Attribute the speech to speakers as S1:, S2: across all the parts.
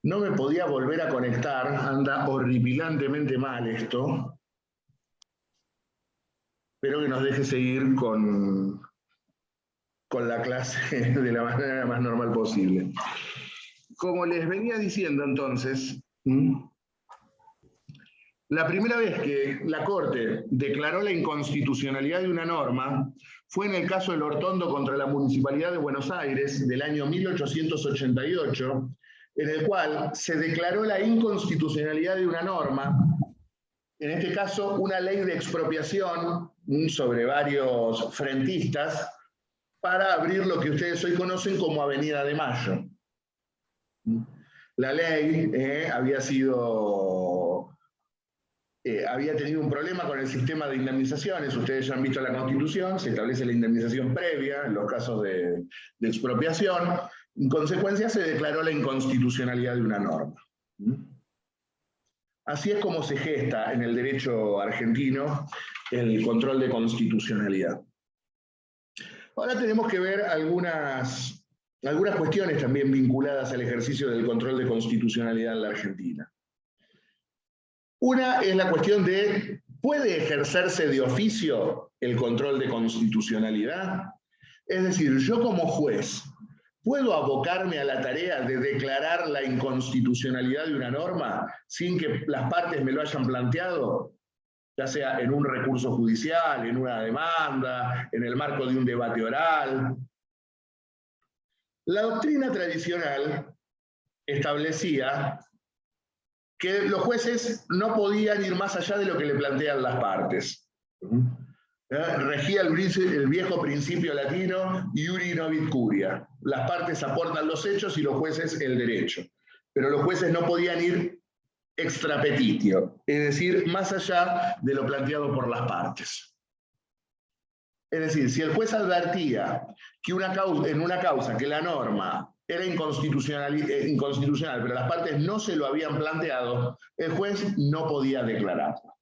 S1: No me podía volver a conectar, anda horripilantemente mal esto. Espero que nos deje seguir con la clase de la manera más normal posible. Como les venía diciendo entonces, la primera vez que la Corte declaró la inconstitucionalidad de una norma fue en el caso del Ortondo contra la Municipalidad de Buenos Aires del año 1888, en el cual se declaró la inconstitucionalidad de una norma, en este caso una ley de expropiación sobre varios frentistas, para abrir lo que ustedes hoy conocen como Avenida de Mayo. La ley había tenido un problema con el sistema de indemnizaciones. Ustedes ya han visto la Constitución, se establece la indemnización previa en los casos de expropiación. En consecuencia, se declaró la inconstitucionalidad de una norma. Así es como se gesta en el derecho argentino el control de constitucionalidad. Ahora tenemos que ver algunas cuestiones también vinculadas al ejercicio del control de constitucionalidad en la Argentina. Una es la cuestión de, ¿puede ejercerse de oficio el control de constitucionalidad? Es decir, yo como juez, ¿puedo abocarme a la tarea de declarar la inconstitucionalidad de una norma sin que las partes me lo hayan planteado? Ya sea en un recurso judicial, en una demanda, en el marco de un debate oral. La doctrina tradicional establecía que los jueces no podían ir más allá de lo que le plantean las partes. Regía el viejo principio latino, iuri novit curia. Las partes aportan los hechos y los jueces el derecho. Pero los jueces no podían ir extra petitio, es decir, más allá de lo planteado por las partes. Es decir, si el juez advertía que en una causa que la norma era inconstitucional, pero las partes no se lo habían planteado, el juez no podía declararlo.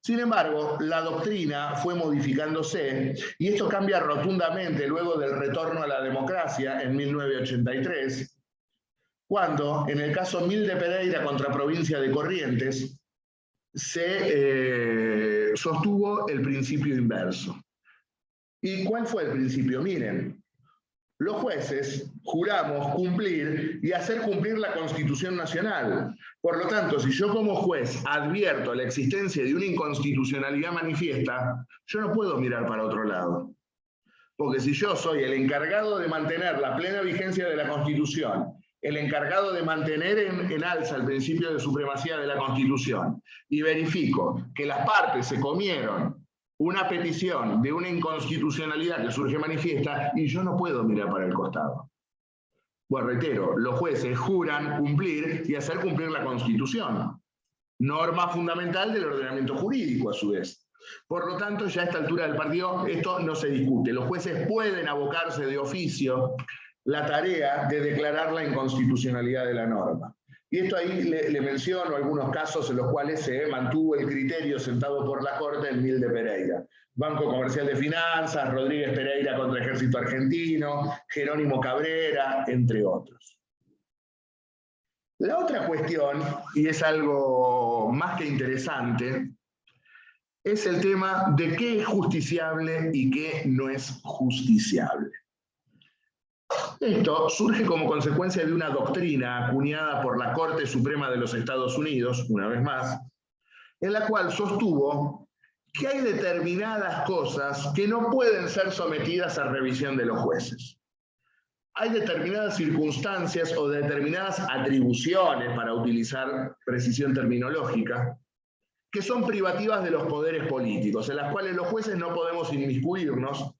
S1: Sin embargo, la doctrina fue modificándose, y esto cambia rotundamente luego del retorno a la democracia en 1983, cuando, en el caso Mil de Pereira contra Provincia de Corrientes, se sostuvo el principio inverso. ¿Y cuál fue el principio? Miren, los jueces juramos cumplir y hacer cumplir la Constitución Nacional. Por lo tanto, si yo como juez advierto la existencia de una inconstitucionalidad manifiesta, yo no puedo mirar para otro lado. Porque si yo soy el encargado de mantener la plena vigencia de la Constitución, el encargado de mantener en alza el principio de supremacía de la Constitución, y verifico que las partes se comieron una petición de una inconstitucionalidad que surge manifiesta, y yo no puedo mirar para el costado. Bueno, reitero, los jueces juran cumplir y hacer cumplir la Constitución, norma fundamental del ordenamiento jurídico a su vez. Por lo tanto, ya a esta altura del partido esto no se discute. Los jueces pueden abocarse de oficio la tarea de declarar la inconstitucionalidad de la norma. Y esto ahí le menciono algunos casos en los cuales se mantuvo el criterio sentado por la Corte en Mil de Pereira. Banco Comercial de Finanzas, Rodríguez Pereira contra Ejército Argentino, Jerónimo Cabrera, entre otros. La otra cuestión, y es algo más que interesante, es el tema de qué es justiciable y qué no es justiciable. Esto surge como consecuencia de una doctrina acuñada por la Corte Suprema de los Estados Unidos, una vez más, en la cual sostuvo que hay determinadas cosas que no pueden ser sometidas a revisión de los jueces. Hay determinadas circunstancias o determinadas atribuciones, para utilizar precisión terminológica, que son privativas de los poderes políticos, en las cuales los jueces no podemos inmiscuirnos,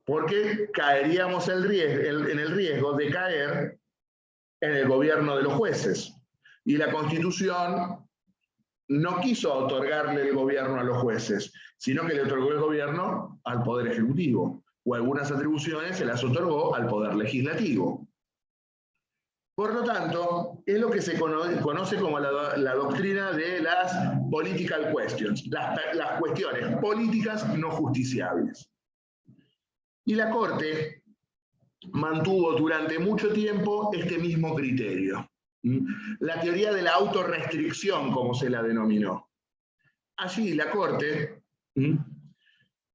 S1: porque caeríamos en el riesgo de caer en el gobierno de los jueces. Y la Constitución no quiso otorgarle el gobierno a los jueces, sino que le otorgó el gobierno al Poder Ejecutivo, o algunas atribuciones se las otorgó al Poder Legislativo. Por lo tanto, es lo que se conoce como la doctrina de las political questions, las cuestiones políticas no justiciables. Y la Corte mantuvo durante mucho tiempo este mismo criterio. la teoría de la autorrestricción, como se la denominó. Allí la Corte, en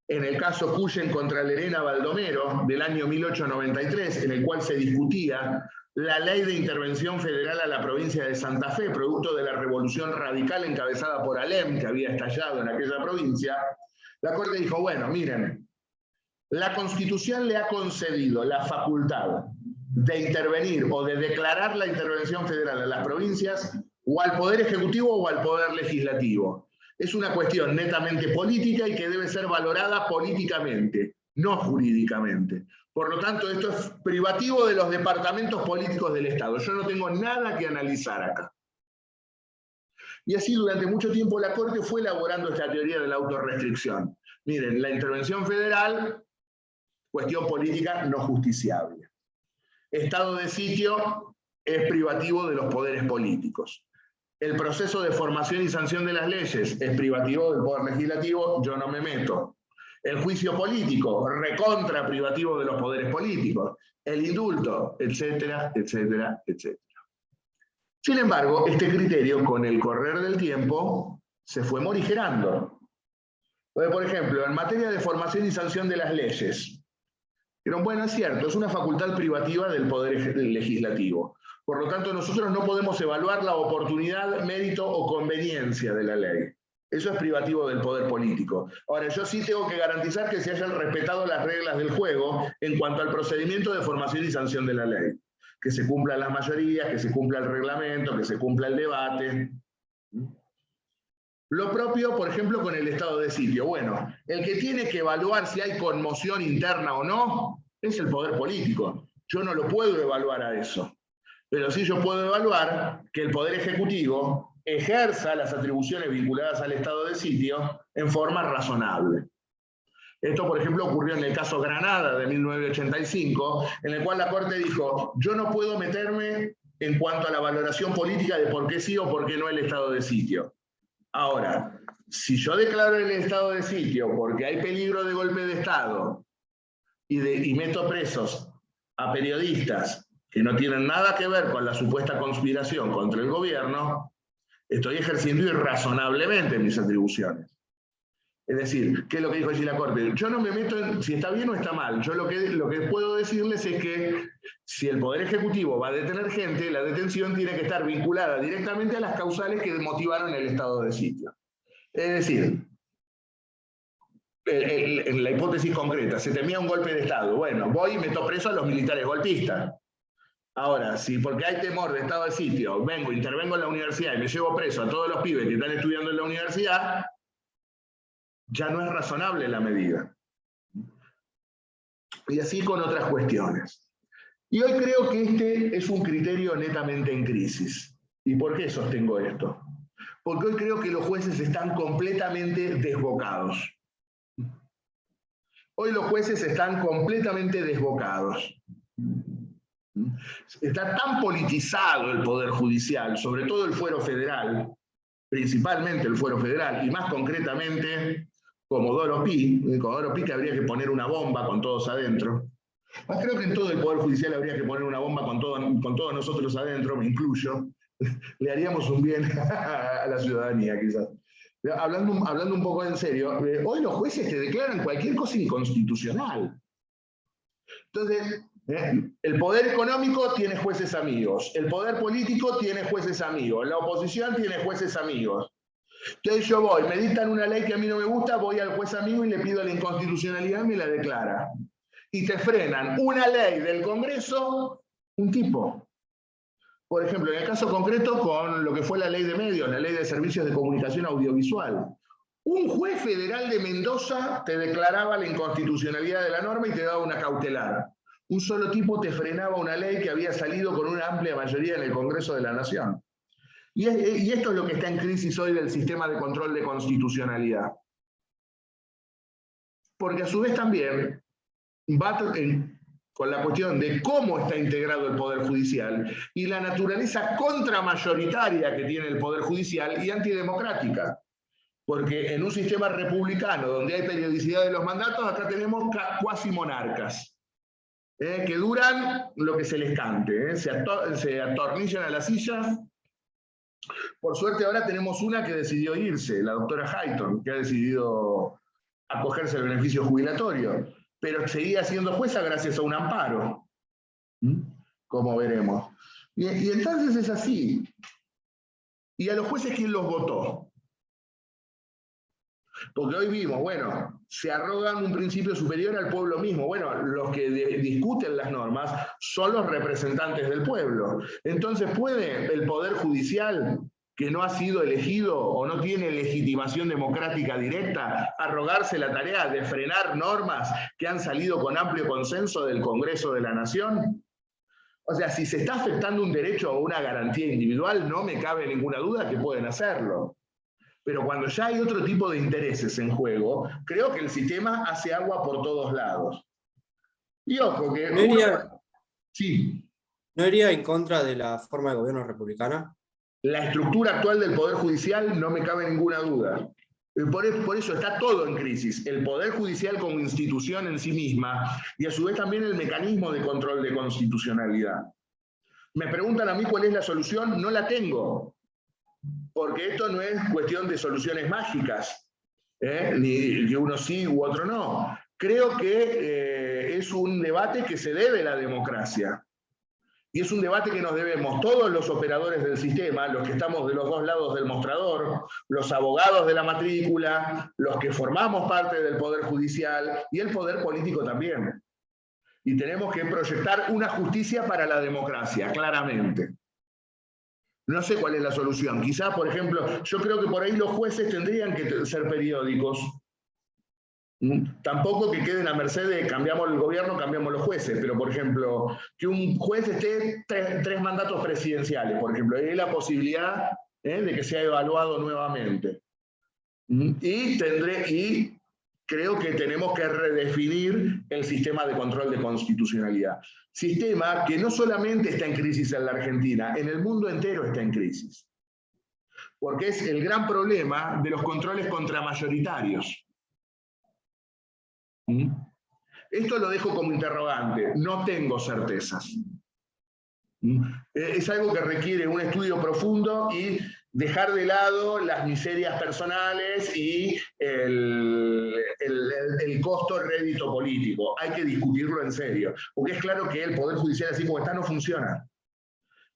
S1: el caso Cuyen contra Lerena Baldomero, del año 1893, en el cual se discutía la ley de intervención federal a la provincia de Santa Fe, producto de la revolución radical encabezada por Alem, que había estallado en aquella provincia, la Corte dijo, bueno, miren, la Constitución le ha concedido la facultad de intervenir o de declarar la intervención federal a las provincias o al Poder Ejecutivo o al Poder Legislativo. Es una cuestión netamente política y que debe ser valorada políticamente, no jurídicamente. Por lo tanto, esto es privativo de los departamentos políticos del Estado. Yo no tengo nada que analizar acá. Y así durante mucho tiempo la Corte fue elaborando esta teoría de la autorrestricción. Miren, la intervención federal, cuestión política no justiciable. Estado de sitio es privativo de los poderes políticos. El proceso de formación y sanción de las leyes es privativo del Poder Legislativo, yo no me meto. El juicio político, recontra privativo de los poderes políticos. El indulto, etcétera, etcétera, etcétera. Sin embargo, este criterio, con el correr del tiempo, se fue morigerando. Por ejemplo, en materia de formación y sanción de las leyes, dijeron, bueno, es cierto, es una facultad privativa del Poder Legislativo. Por lo tanto, nosotros no podemos evaluar la oportunidad, mérito o conveniencia de la ley. Eso es privativo del poder político. Ahora, yo sí tengo que garantizar que se hayan respetado las reglas del juego en cuanto al procedimiento de formación y sanción de la ley. Que se cumplan las mayorías, que se cumpla el reglamento, que se cumpla el debate. Lo propio, por ejemplo, con el estado de sitio. Bueno, el que tiene que evaluar si hay conmoción interna o no es el poder político. Yo no lo puedo evaluar a eso. Pero sí yo puedo evaluar que el Poder Ejecutivo ejerza las atribuciones vinculadas al estado de sitio en forma razonable. Esto, por ejemplo, ocurrió en el caso Granada de 1985, en el cual la Corte dijo, yo no puedo meterme en cuanto a la valoración política de por qué sí o por qué no el estado de sitio. Ahora, si yo declaro el estado de sitio porque hay peligro de golpe de Estado y meto presos a periodistas que no tienen nada que ver con la supuesta conspiración contra el gobierno, estoy ejerciendo irrazonablemente mis atribuciones. Es decir, ¿qué es lo que dijo allí la Corte? Yo no me meto en si está bien o está mal. Yo lo que puedo decirles es que si el Poder Ejecutivo va a detener gente, la detención tiene que estar vinculada directamente a las causales que motivaron el estado de sitio. Es decir, en la hipótesis concreta, se temía un golpe de Estado. Bueno, voy y meto preso a los militares golpistas. Ahora, si porque hay temor de estado de sitio, intervengo en la universidad y me llevo preso a todos los pibes que están estudiando en la universidad, ya no es razonable la medida. Y así con otras cuestiones. Y hoy creo que este es un criterio netamente en crisis. ¿Y por qué sostengo esto? Porque hoy creo que los jueces están completamente desbocados. Hoy los jueces están completamente desbocados. Está tan politizado el Poder Judicial, sobre todo el fuero federal, principalmente el fuero federal, y más concretamente Comodoro Pi, que habría que poner una bomba con todos adentro. Creo que en todo el Poder Judicial habría que poner una bomba con todos nosotros adentro, me incluyo. Le haríamos un bien a la ciudadanía, quizás. Hablando un poco en serio, hoy los jueces te declaran cualquier cosa inconstitucional. Entonces, el poder económico tiene jueces amigos, el poder político tiene jueces amigos, la oposición tiene jueces amigos. Entonces yo voy, me dictan una ley que a mí no me gusta, voy al juez amigo y le pido la inconstitucionalidad y me la declara. Y te frenan una ley del Congreso, un tipo. Por ejemplo, en el caso concreto con lo que fue la ley de medios, la ley de servicios de comunicación audiovisual. Un juez federal de Mendoza te declaraba la inconstitucionalidad de la norma y te daba una cautelar. Un solo tipo te frenaba una ley que había salido con una amplia mayoría en el Congreso de la Nación. Y esto es lo que está en crisis hoy del sistema de control de constitucionalidad. Porque a su vez también va con la cuestión de cómo está integrado el Poder Judicial y la naturaleza contramayoritaria que tiene el Poder Judicial y antidemocrática. Porque en un sistema republicano donde hay periodicidad de los mandatos, acá tenemos cuasi monarcas. que duran lo que se les cante, se atornillan a la silla. Por suerte ahora tenemos una que decidió irse, la doctora Hayton, que ha decidido acogerse al beneficio jubilatorio, pero seguía siendo jueza gracias a un amparo, como veremos. Y entonces es así. ¿Y a los jueces quién los votó? Porque hoy vimos, bueno, se arrogan un principio superior al pueblo mismo. Bueno, los que discuten las normas son los representantes del pueblo. Entonces, ¿puede el Poder Judicial, que no ha sido elegido o no tiene legitimación democrática directa, arrogarse la tarea de frenar normas que han salido con amplio consenso del Congreso de la Nación? O sea, si se está afectando un derecho o una garantía individual, no me cabe ninguna duda que pueden hacerlo. Pero cuando ya hay otro tipo de intereses en juego, creo que el sistema hace agua por todos lados. Y ojo, que...
S2: ¿No iría en contra de la forma de gobierno republicana?
S1: La estructura actual del Poder Judicial no me cabe ninguna duda. Por eso está todo en crisis. El Poder Judicial como institución en sí misma y a su vez también el mecanismo de control de constitucionalidad. Me preguntan a mí cuál es la solución, no la tengo. Porque esto no es cuestión de soluciones mágicas, ni que uno sí u otro no. Creo que es un debate que se debe a la democracia. Y es un debate que nos debemos todos los operadores del sistema, los que estamos de los dos lados del mostrador, los abogados de la matrícula, los que formamos parte del Poder Judicial y el Poder Político también. Y tenemos que proyectar una justicia para la democracia, claramente. No sé cuál es la solución. Quizás, por ejemplo, yo creo que por ahí los jueces tendrían que ser periódicos. Tampoco que queden a merced de cambiamos el gobierno, cambiamos los jueces, pero por ejemplo, que un juez esté tres mandatos presidenciales, por ejemplo, hay la posibilidad de que sea evaluado nuevamente. Y creo que tenemos que redefinir el sistema de control de constitucionalidad. Sistema que no solamente está en crisis en la Argentina, en el mundo entero está en crisis. Porque es el gran problema de los controles contramayoritarios. Esto lo dejo como interrogante, no tengo certezas. Es algo que requiere un estudio profundo y dejar de lado las miserias personales y el costo rédito político. Hay que discutirlo en serio, porque es claro que el Poder Judicial así como está no funciona.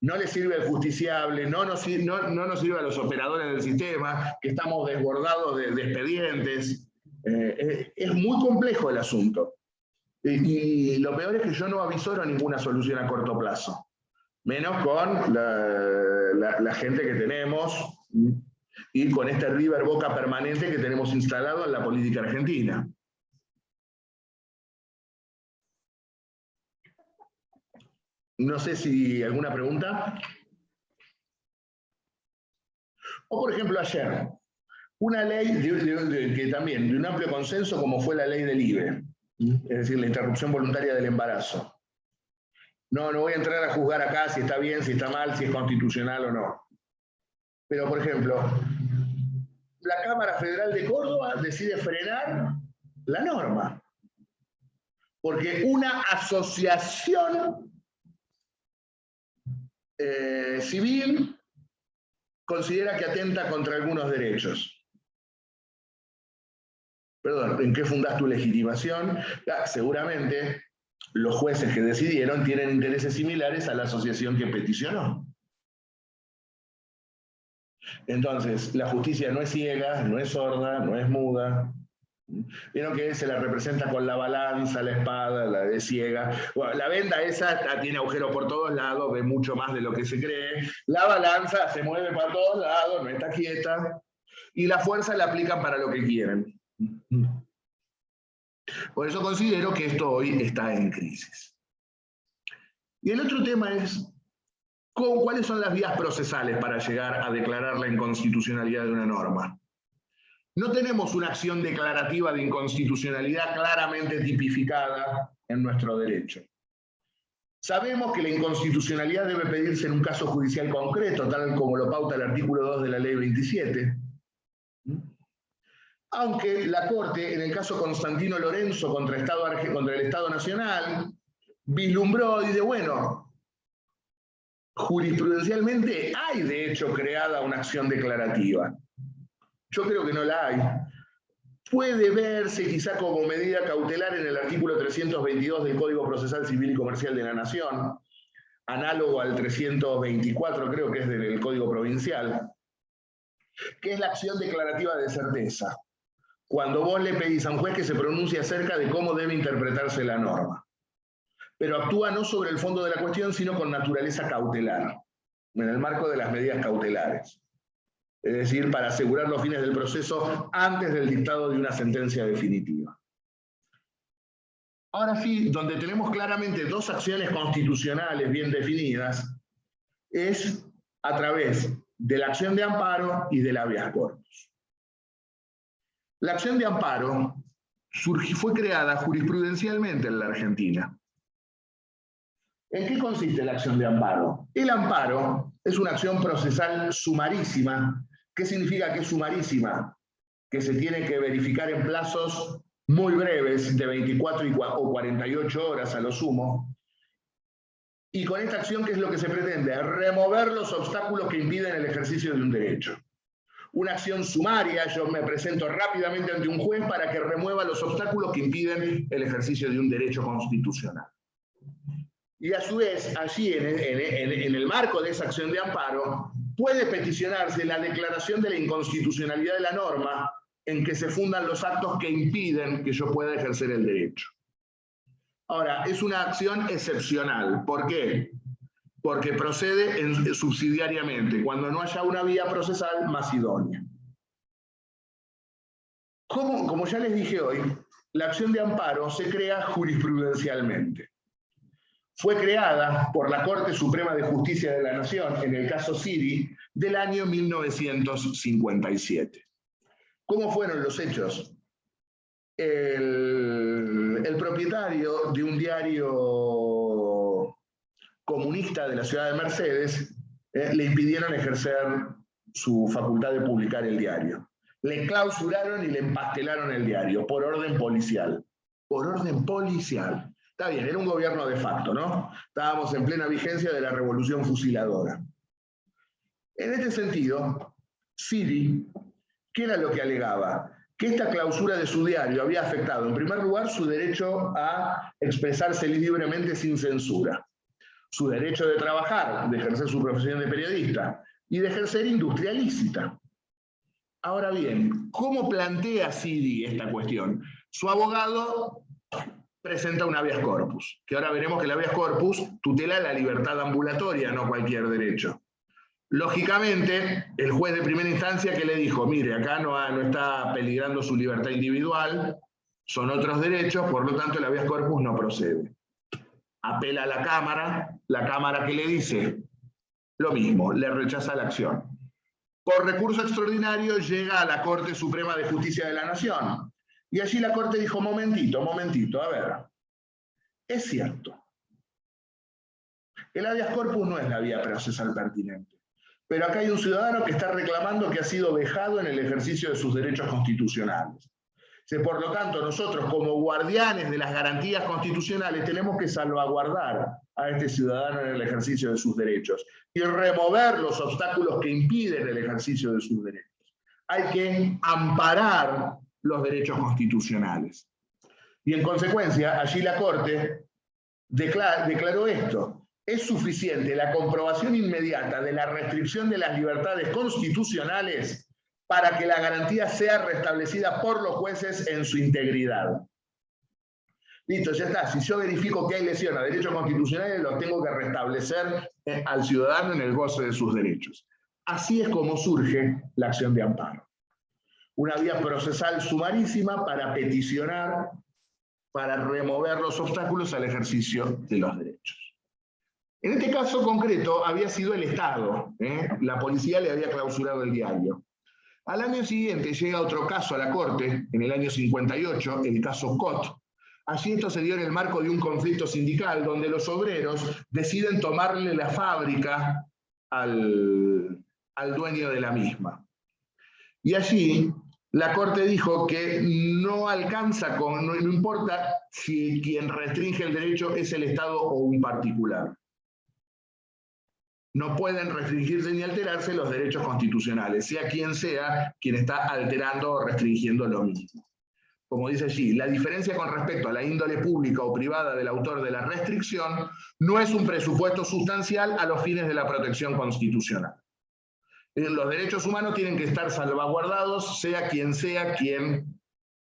S1: No le sirve al justiciable, no nos sirve a los operadores del sistema, que estamos desbordados de expedientes. Es muy complejo el asunto. Y lo peor es que yo no avisoro ninguna solución a corto plazo. Menos con la gente que tenemos y con este River Boca permanente que tenemos instalado en la política argentina. No sé si alguna pregunta. O por ejemplo ayer, una ley que también de un amplio consenso como fue la ley del IVE, es decir, la interrupción voluntaria del embarazo. No voy a entrar a juzgar acá si está bien, si está mal, si es constitucional o no. Pero, por ejemplo, la Cámara Federal de Córdoba decide frenar la norma. Porque una asociación civil considera que atenta contra algunos derechos. Perdón, ¿en qué fundás tu legitimación? Seguramente los jueces que decidieron tienen intereses similares a la asociación que peticionó. Entonces, la justicia no es ciega, no es sorda, no es muda. Vieron que se la representa con la balanza, la espada, la de ciega. Bueno, la venda esa tiene agujeros por todos lados, ve mucho más de lo que se cree. La balanza se mueve para todos lados, no está quieta. Y la fuerza la aplican para lo que quieren. Por eso considero que esto hoy está en crisis. Y el otro tema es, ¿cuáles son las vías procesales para llegar a declarar la inconstitucionalidad de una norma? No tenemos una acción declarativa de inconstitucionalidad claramente tipificada en nuestro derecho. Sabemos que la inconstitucionalidad debe pedirse en un caso judicial concreto, tal como lo pauta el artículo 2 de la Ley 27. Aunque la Corte, en el caso Constantino Lorenzo contra el Estado Nacional, vislumbró y dice, bueno, jurisprudencialmente hay de hecho creada una acción declarativa. Yo creo que no la hay. Puede verse quizá como medida cautelar en el artículo 322 del Código Procesal Civil y Comercial de la Nación, análogo al 324, creo que es del Código Provincial, que es la acción declarativa de certeza, cuando vos le pedís a un juez que se pronuncie acerca de cómo debe interpretarse la norma. Pero actúa no sobre el fondo de la cuestión, sino con naturaleza cautelar, en el marco de las medidas cautelares. Es decir, para asegurar los fines del proceso antes del dictado de una sentencia definitiva. Ahora sí, donde tenemos claramente dos acciones constitucionales bien definidas, es a través de la acción de amparo y del habeas corpus. La acción de amparo fue creada jurisprudencialmente en la Argentina. ¿En qué consiste la acción de amparo? El amparo es una acción procesal sumarísima. ¿Qué significa que es sumarísima? Que se tiene que verificar en plazos muy breves, de 24 o 48 horas a lo sumo. Y con esta acción, ¿qué es lo que se pretende? Remover los obstáculos que impiden el ejercicio de un derecho. Una acción sumaria, yo me presento rápidamente ante un juez para que remueva los obstáculos que impiden el ejercicio de un derecho constitucional. Y a su vez, allí en el marco de esa acción de amparo, puede peticionarse la declaración de la inconstitucionalidad de la norma en que se fundan los actos que impiden que yo pueda ejercer el derecho. Ahora, es una acción excepcional. ¿Por qué? Porque procede subsidiariamente, cuando no haya una vía procesal más idónea. Como ya les dije hoy, la acción de amparo se crea jurisprudencialmente. Fue creada por la Corte Suprema de Justicia de la Nación, en el caso Siri, del año 1957. ¿Cómo fueron los hechos? El propietario de un diario comunista de la ciudad de Mercedes le impidieron ejercer su facultad de publicar el diario. Le clausuraron y le empastelaron el diario por orden policial. Por orden policial. Está bien, era un gobierno de facto, ¿no? Estábamos en plena vigencia de la revolución fusiladora. En este sentido, Siri, ¿qué era lo que alegaba? Que esta clausura de su diario había afectado, en primer lugar, su derecho a expresarse libremente sin censura, su derecho de trabajar, de ejercer su profesión de periodista y de ejercer industria lícita. Ahora bien, ¿cómo plantea Siri esta cuestión? Su abogado presenta un habeas corpus, que ahora veremos que el habeas corpus tutela la libertad ambulatoria, no cualquier derecho. Lógicamente, el juez de primera instancia que le dijo, mire, acá no está peligrando su libertad individual, son otros derechos, por lo tanto el habeas corpus no procede. Apela a la Cámara que le dice lo mismo, le rechaza la acción. Por recurso extraordinario llega a la Corte Suprema de Justicia de la Nación. Y allí la Corte dijo, momentito, a ver, es cierto, el habeas corpus no es la vía procesal pertinente, pero acá hay un ciudadano que está reclamando que ha sido vejado en el ejercicio de sus derechos constitucionales. Por lo tanto, nosotros como guardianes de las garantías constitucionales tenemos que salvaguardar a este ciudadano en el ejercicio de sus derechos y remover los obstáculos que impiden el ejercicio de sus derechos. Hay que amparar los derechos constitucionales. Y en consecuencia, allí la Corte declaró esto. Es suficiente la comprobación inmediata de la restricción de las libertades constitucionales para que la garantía sea restablecida por los jueces en su integridad. Listo, ya está. Si yo verifico que hay lesión a derechos constitucionales, los tengo que restablecer al ciudadano en el goce de sus derechos. Así es como surge la acción de amparo. Una vía procesal sumarísima para peticionar, para remover los obstáculos al ejercicio de los derechos. En este caso concreto había sido el Estado, la policía le había clausurado el diario. Al año siguiente llega otro caso a la Corte, en el año 58, el caso Cot. Allí esto se dio en el marco de un conflicto sindical donde los obreros deciden tomarle la fábrica al dueño de la misma. Y allí la Corte dijo que no alcanza con, no importa si quien restringe el derecho es el Estado o un particular. No pueden restringirse ni alterarse los derechos constitucionales, sea quien está alterando o restringiendo lo mismo. Como dice allí, la diferencia con respecto a la índole pública o privada del autor de la restricción no es un presupuesto sustancial a los fines de la protección constitucional. Los derechos humanos tienen que estar salvaguardados, sea quien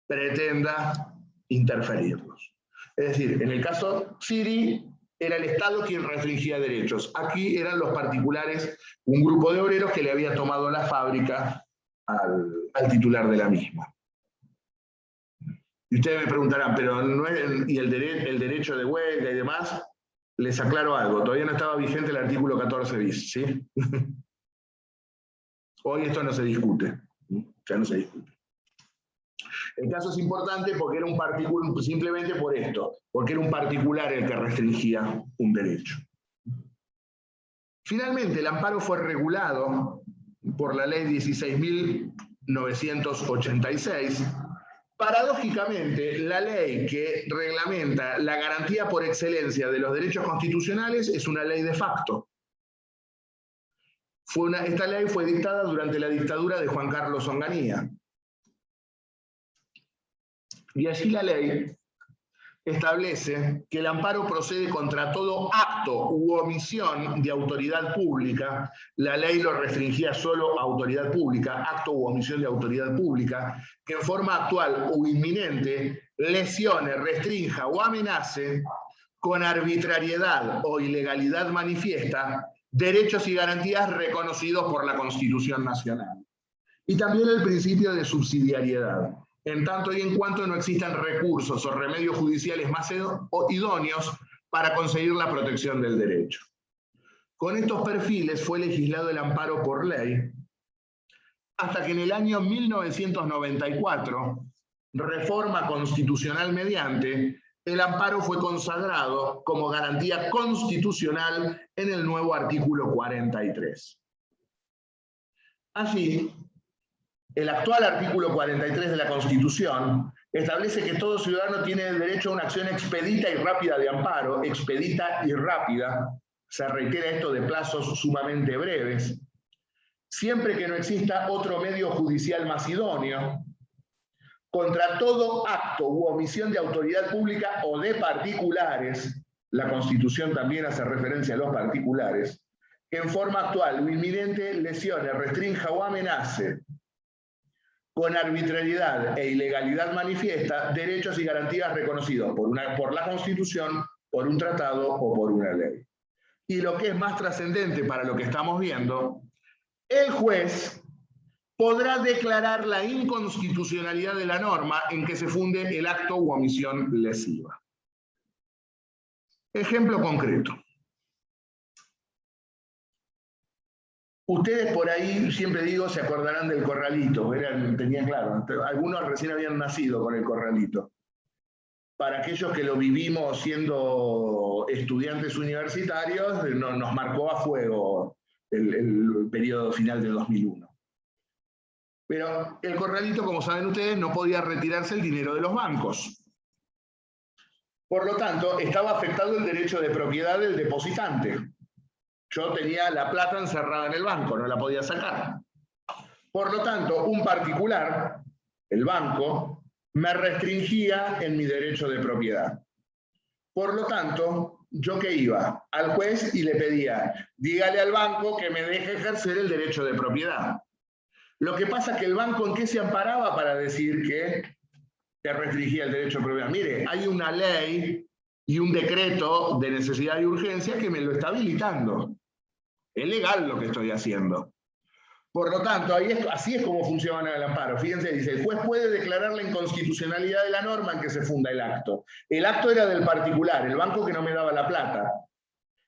S1: pretenda interferirlos. Es decir, en el caso Siri, era el Estado quien restringía derechos. Aquí eran los particulares, un grupo de obreros que le había tomado la fábrica al titular de la misma. Y ustedes me preguntarán, pero no es, ¿y el derecho de huelga y demás? Les aclaro algo, todavía no estaba vigente el artículo 14 bis, ¿sí? Hoy esto no se discute, ya no se discute. El caso es importante porque era un particular, simplemente por esto, porque era un particular el que restringía un derecho. Finalmente, el amparo fue regulado por la ley 16.986. Paradójicamente, la ley que reglamenta la garantía por excelencia de los derechos constitucionales es una ley de facto. Esta ley fue dictada durante la dictadura de Juan Carlos Onganía. Y allí la ley establece que el amparo procede contra todo acto u omisión de autoridad pública. La ley lo restringía solo a autoridad pública, acto u omisión de autoridad pública, que en forma actual o inminente lesione, restrinja o amenace con arbitrariedad o ilegalidad manifiesta derechos y garantías reconocidos por la Constitución Nacional. Y también el principio de subsidiariedad, en tanto y en cuanto no existan recursos o remedios judiciales más idóneos para conseguir la protección del derecho. Con estos perfiles fue legislado el amparo por ley, hasta que en el año 1994, reforma constitucional mediante, el amparo fue consagrado como garantía constitucional en el nuevo artículo 43. Así, el actual artículo 43 de la Constitución establece que todo ciudadano tiene el derecho a una acción expedita y rápida de amparo, expedita y rápida, se reitera esto de plazos sumamente breves, siempre que no exista otro medio judicial más idóneo, contra todo acto u omisión de autoridad pública o de particulares, la Constitución también hace referencia a los particulares, que en forma actual o inminente lesione, restrinja o amenace con arbitrariedad e ilegalidad manifiesta derechos y garantías reconocidos por la Constitución, por un tratado o por una ley. Y lo que es más trascendente para lo que estamos viendo, el juez podrá declarar la inconstitucionalidad de la norma en que se funde el acto u omisión lesiva. Ejemplo concreto. Ustedes por ahí, siempre digo, se acordarán del corralito, tenían claro, algunos recién habían nacido con el corralito. Para aquellos que lo vivimos siendo estudiantes universitarios, nos marcó a fuego el periodo final de 2001. Pero el corralito, como saben ustedes, no podía retirarse el dinero de los bancos. Por lo tanto, estaba afectado el derecho de propiedad del depositante. Yo tenía la plata encerrada en el banco, no la podía sacar. Por lo tanto, un particular, el banco, me restringía en mi derecho de propiedad. Por lo tanto, ¿yo qué iba? Al juez y le pedía, dígale al banco que me deje ejercer el derecho de propiedad. Lo que pasa es que el banco, ¿en qué se amparaba para decir que restringía el derecho de propiedad? Mire, hay una ley y un decreto de necesidad y urgencia que me lo está habilitando. Es legal lo que estoy haciendo. Por lo tanto, así es como funciona el amparo. Fíjense, dice, el juez puede declarar la inconstitucionalidad de la norma en que se funda el acto. El acto era del particular, el banco que no me daba la plata.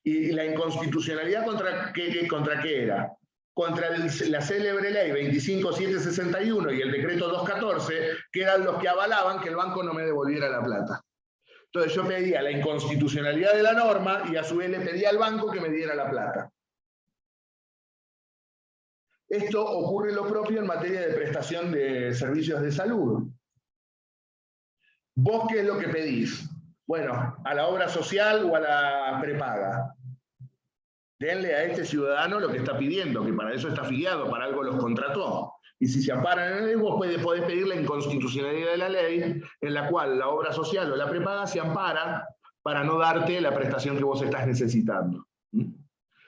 S1: ¿Y la inconstitucionalidad contra qué era? Contra la célebre ley 25761 y el decreto 214, que eran los que avalaban que el banco no me devolviera la plata. Entonces yo pedía la inconstitucionalidad de la norma y a su vez le pedía al banco que me diera la plata. Esto ocurre lo propio en materia de prestación de servicios de salud. ¿Vos qué es lo que pedís? Bueno, a la obra social o a la prepaga. Denle a este ciudadano lo que está pidiendo, que para eso está afiliado, para algo los contrató. Y si se amparan en la ley, vos podés pedir la inconstitucionalidad de la ley, en la cual la obra social o la prepaga se ampara para no darte la prestación que vos estás necesitando.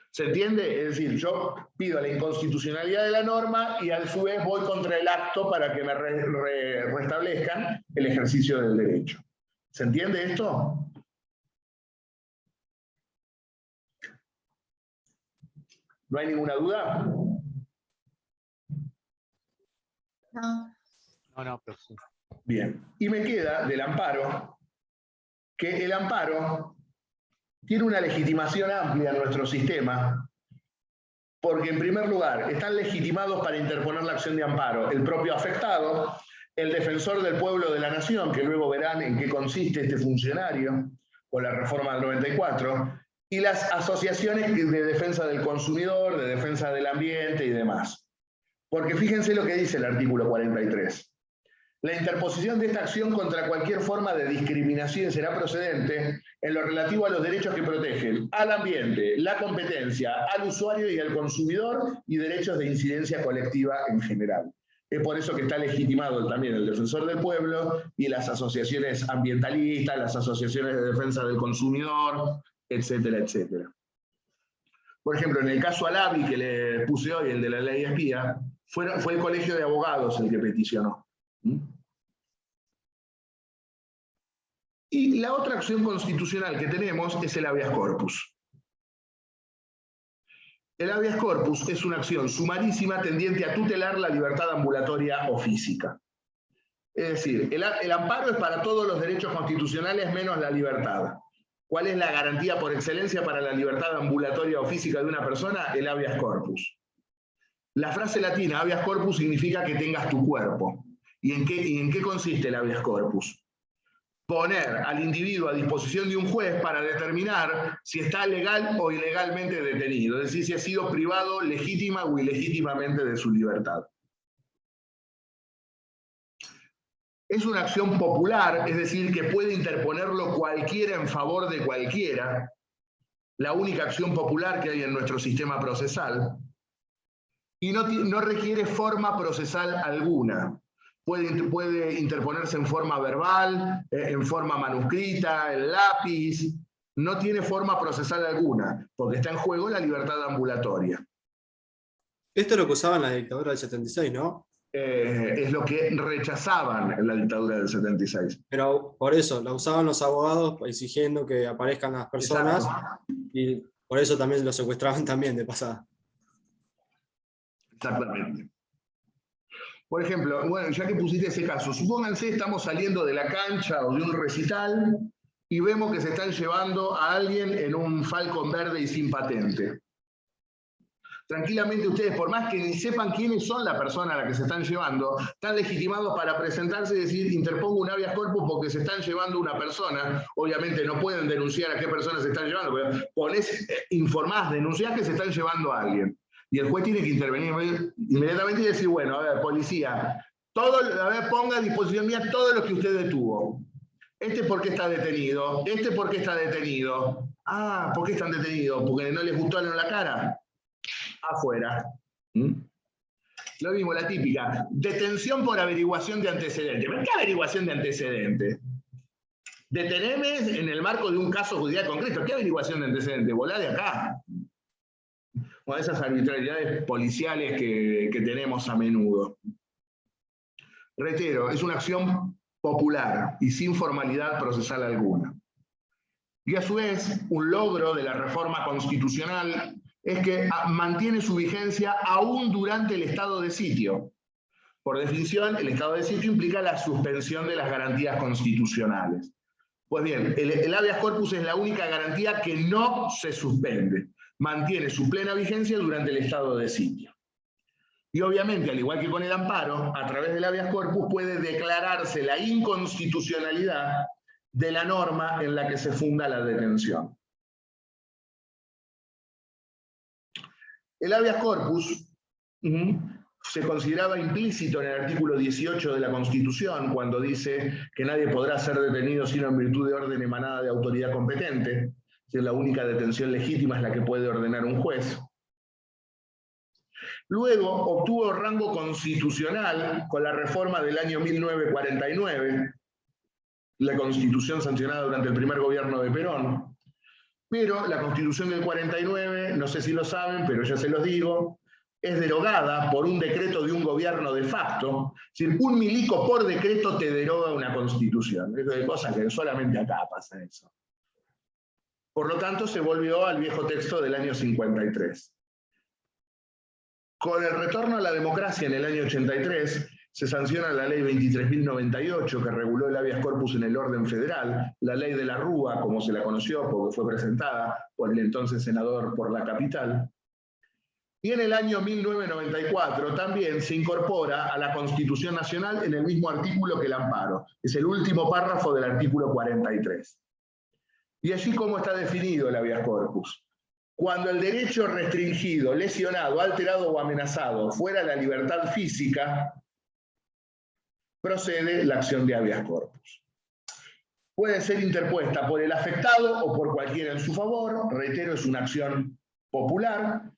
S1: ¿Se entiende? Es decir, yo pido la inconstitucionalidad de la norma y a su vez voy contra el acto para que me restablezcan el ejercicio del derecho. ¿Se entiende esto? ¿No hay ninguna duda?
S3: No, profesor.
S1: Bien. Y me queda del amparo, que el amparo tiene una legitimación amplia en nuestro sistema, porque en primer lugar están legitimados para interponer la acción de amparo el propio afectado, el defensor del pueblo de la nación, que luego verán en qué consiste este funcionario, con la reforma del 94, y las asociaciones de defensa del consumidor, de defensa del ambiente y demás. Porque fíjense lo que dice el artículo 43. La interposición de esta acción contra cualquier forma de discriminación será procedente en lo relativo a los derechos que protegen al ambiente, la competencia, al usuario y al consumidor y derechos de incidencia colectiva en general. Es por eso que está legitimado también el defensor del pueblo y las asociaciones ambientalistas, las asociaciones de defensa del consumidor, etcétera, etcétera. Por ejemplo, en el caso Alavi, que le puse hoy, el de la ley espía, fue el Colegio de Abogados el que peticionó. Y la otra acción constitucional que tenemos es el habeas corpus. El habeas corpus es una acción sumarísima tendiente a tutelar la libertad ambulatoria o física. Es decir, el amparo es para todos los derechos constitucionales menos la libertad. ¿Cuál es la garantía por excelencia para la libertad ambulatoria o física de una persona? El habeas corpus. La frase latina habeas corpus significa que tengas tu cuerpo. ¿Y en qué consiste el habeas corpus? Poner al individuo a disposición de un juez para determinar si está legal o ilegalmente detenido, es decir, si ha sido privado legítima o ilegítimamente de su libertad. Es una acción popular, es decir, que puede interponerlo cualquiera en favor de cualquiera, la única acción popular que hay en nuestro sistema procesal, y no requiere forma procesal alguna. Puede interponerse en forma verbal, en forma manuscrita, en lápiz, no tiene forma procesal alguna, porque está en juego la libertad ambulatoria.
S2: Esto es lo que usaban en la dictadura del 76, ¿no?
S1: Es lo que rechazaban en la dictadura del 76.
S2: Pero por eso, la usaban los abogados exigiendo que aparezcan las personas. Exacto. Y por eso también lo secuestraban también de pasada.
S1: Exactamente. Por ejemplo, bueno, ya que pusiste ese caso, supónganse estamos saliendo de la cancha o de un recital y vemos que se están llevando a alguien en un Falcon verde y sin patente. Tranquilamente ustedes, por más que ni sepan quiénes son la persona a la que se están llevando, están legitimados para presentarse y decir, interpongo un habeas corpus porque se están llevando una persona. Obviamente no pueden denunciar a qué persona se están llevando, pero informás, denunciás que se están llevando a alguien. Y el juez tiene que intervenir inmediatamente y decir, bueno, a ver, policía, ponga a disposición mía todo lo que usted detuvo. Este por qué está detenido, este por qué está detenido. Ah, ¿por qué están detenidos? ¿Porque no les gustó en la cara? Afuera. Lo mismo, la típica. Detención por averiguación de antecedentes. ¿Qué averiguación de antecedentes? Deteneme en el marco de un caso judicial concreto. ¿Qué averiguación de antecedentes? Volá de acá. Bueno, esas arbitrariedades policiales que tenemos a menudo. Reitero, es una acción popular y sin formalidad procesal alguna. Y a su vez, un logro de la reforma constitucional es que mantiene su vigencia aún durante el estado de sitio. Por definición, el estado de sitio implica la suspensión de las garantías constitucionales. Pues bien, el habeas corpus es la única garantía que no se suspende. Mantiene su plena vigencia durante el estado de sitio. Y obviamente, al igual que con el amparo, a través del habeas corpus puede declararse la inconstitucionalidad de la norma en la que se funda la detención. El habeas corpus se consideraba implícito en el artículo 18 de la Constitución, cuando dice que nadie podrá ser detenido sino en virtud de orden emanada de autoridad competente. Es decir, la única detención legítima es la que puede ordenar un juez. Luego obtuvo rango constitucional con la reforma del año 1949, la Constitución sancionada durante el primer gobierno de Perón. Pero la Constitución del 49, no sé si lo saben, pero ya se los digo, es derogada por un decreto de un gobierno de facto. Es decir, un milico por decreto te deroga una Constitución. Es cosa que solamente acá pasa eso. Por lo tanto, se volvió al viejo texto del año 53. Con el retorno a la democracia en el año 83, se sanciona la ley 23.098, que reguló el habeas corpus en el orden federal, la ley de la Rúa, como se la conoció, porque fue presentada por el entonces senador por la capital. Y en el año 1994 también se incorpora a la Constitución Nacional en el mismo artículo que el amparo. Es el último párrafo del artículo 43. Y allí, ¿cómo está definido el habeas corpus? Cuando el derecho restringido, lesionado, alterado o amenazado fuera la libertad física, procede la acción de habeas corpus. Puede ser interpuesta por el afectado o por cualquiera en su favor, reitero, es una acción popular,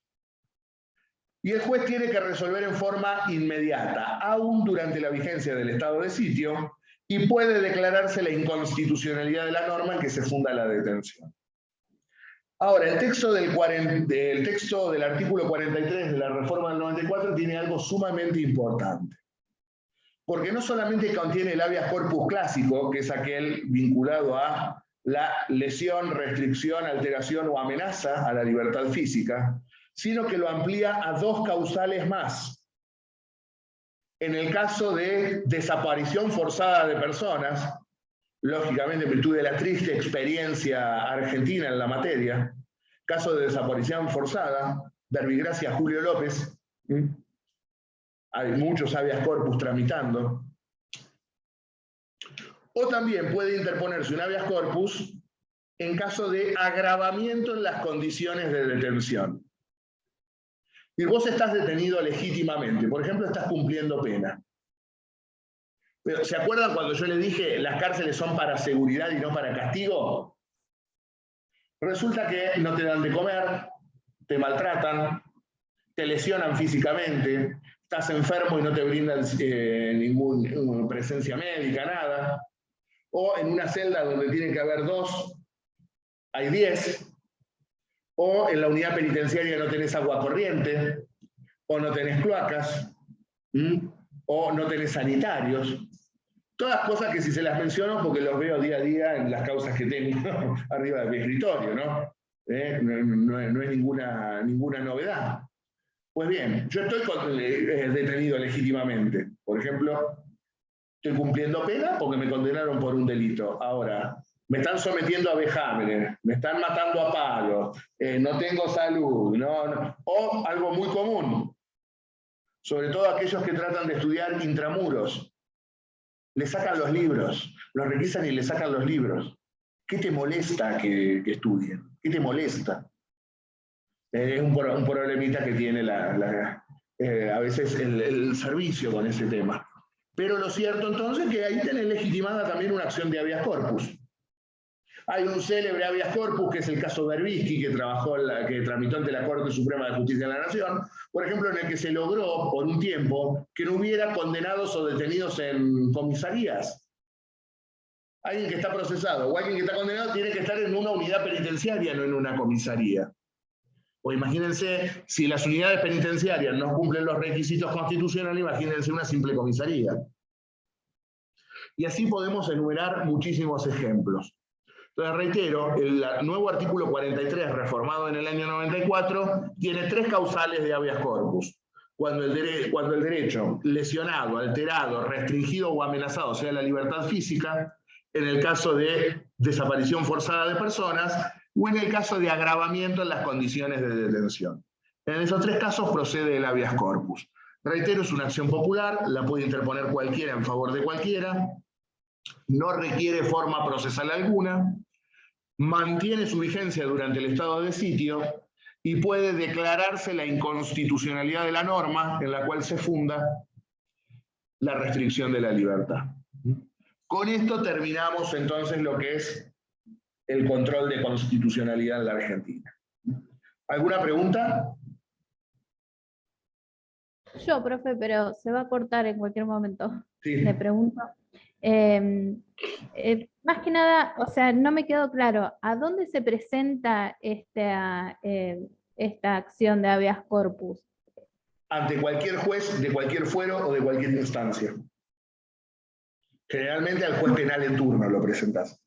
S1: y el juez tiene que resolver en forma inmediata, aún durante la vigencia del estado de sitio, y puede declararse la inconstitucionalidad de la norma en que se funda la detención. Ahora, el texto del artículo 43 de la reforma del 94 tiene algo sumamente importante. Porque no solamente contiene el habeas corpus clásico, que es aquel vinculado a la lesión, restricción, alteración o amenaza a la libertad física, sino que lo amplía a dos causales más. En el caso de desaparición forzada de personas, lógicamente en virtud de la triste experiencia argentina en la materia, caso de desaparición forzada, verbigracia Julio López, hay muchos habeas corpus tramitando, o también puede interponerse un habeas corpus en caso de agravamiento en las condiciones de detención. Y vos estás detenido legítimamente, por ejemplo, estás cumpliendo pena. Pero, ¿se acuerdan cuando yo les dije las cárceles son para seguridad y no para castigo? Resulta que no te dan de comer, te maltratan, te lesionan físicamente, estás enfermo y no te brindan ninguna presencia médica, nada. O en una celda donde tiene que haber 2, hay 10. O en la unidad penitenciaria no tenés agua corriente, o no tenés cloacas, o no tenés sanitarios. Todas cosas que si se las menciono porque los veo día a día en las causas que tengo arriba de mi escritorio, ¿no? No es ninguna novedad. Pues bien, yo estoy detenido legítimamente. Por ejemplo, estoy cumpliendo pena porque me condenaron por un delito. Ahora, me están sometiendo a vejámenes, me están matando a palos, no tengo salud, no. O algo muy común, sobre todo aquellos que tratan de estudiar intramuros. Le sacan los libros, los requisan y le sacan los libros. ¿Qué te molesta que estudien? ¿Qué te molesta? Es un problemita que tiene a veces el servicio con ese tema. Pero lo cierto entonces es que ahí tenés legitimada también una acción de habeas corpus. Hay un célebre habeas corpus, que es el caso Berbisky, que tramitó ante la Corte Suprema de Justicia de la Nación, por ejemplo, en el que se logró por un tiempo que no hubiera condenados o detenidos en comisarías. Alguien que está procesado o alguien que está condenado tiene que estar en una unidad penitenciaria, no en una comisaría. O imagínense, si las unidades penitenciarias no cumplen los requisitos constitucionales, imagínense una simple comisaría. Y así podemos enumerar muchísimos ejemplos. Entonces, reitero, el nuevo artículo 43, reformado en el año 94, tiene 3 causales de habeas corpus. Cuando el derecho lesionado, alterado, restringido o amenazado sea la libertad física, en el caso de desaparición forzada de personas, o en el caso de agravamiento en las condiciones de detención. En esos 3 casos procede el habeas corpus. Reitero, es una acción popular, la puede interponer cualquiera en favor de cualquiera, no requiere forma procesal alguna, mantiene su vigencia durante el estado de sitio y puede declararse la inconstitucionalidad de la norma en la cual se funda la restricción de la libertad. Con esto terminamos entonces lo que es el control de constitucionalidad en la Argentina. ¿Alguna pregunta?
S3: Yo, profe, pero se va a cortar en cualquier momento.
S1: Sí.
S3: Le pregunto. Más que nada, o sea, no me quedó claro, ¿a dónde se presenta esta acción de habeas corpus?
S1: Ante cualquier juez, de cualquier fuero o de cualquier instancia. Generalmente al juez penal en turno lo presentás.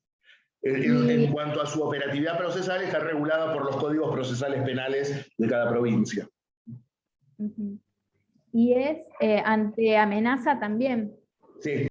S1: En cuanto a su operatividad procesal, está regulada por los códigos procesales penales de cada provincia.
S3: Y es ante amenaza también.
S1: Sí.